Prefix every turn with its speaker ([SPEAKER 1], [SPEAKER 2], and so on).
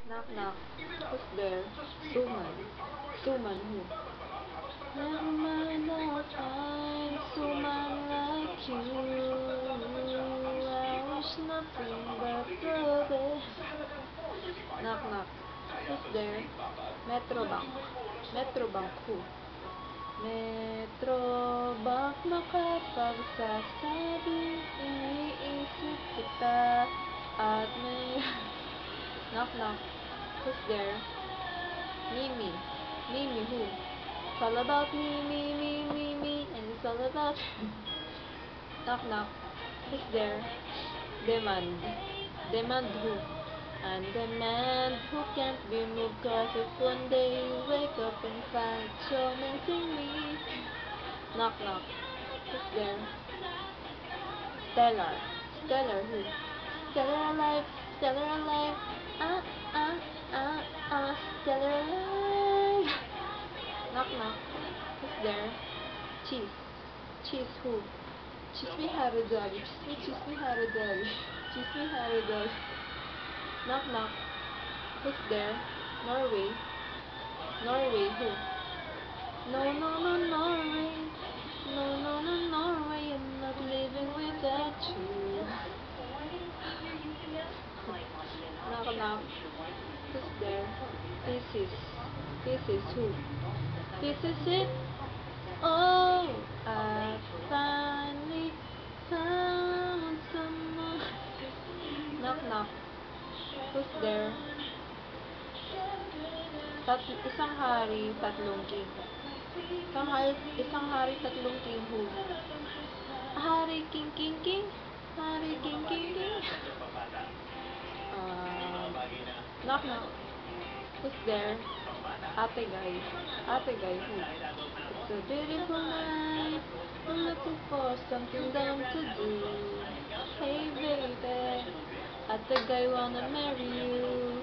[SPEAKER 1] Knock knock. Who's there? Suman. Suman who? Never mind, I'll find someone like you. I wish nothing but the best. Knock knock. Who's there? Metrobank. Metrobank who? Metrobank makapagsasabi, iniisip kita at may... Knock knock. Who's there? Mimi. Mimi who? It's all about me, me, me, me, me, and it's all about knock knock. Who's there? Demand. Demand who? And demand who can't be moved, cause if one day you wake up and find you're missing me. Knock knock. Who's there? Stellar. Stellar who? Stellar alive. Stellar alive. Stellar alive. Knock knock. Who's there? Cheese. Cheese who? Cheese me haradali. Cheese me haradali. Cheese me haradali. Knock knock. Who's there? Norway. Norway who? No, no, no, Norway. No, no, no, Norway. I'm not living without you. Knock knock. Who's there? This is who? This is it. Oh, I finally found someone. Knock knock. Who's there? Isang hari, tatlong king. Isang hari, tatlong king who? Hari, king, king, king. Hari, king, king, king. Knock knock. Who's there? Ate guy. Ate guy who? It's a beautiful night. I'm looking for something dumb to do. Hey baby, ate guy wanna marry you.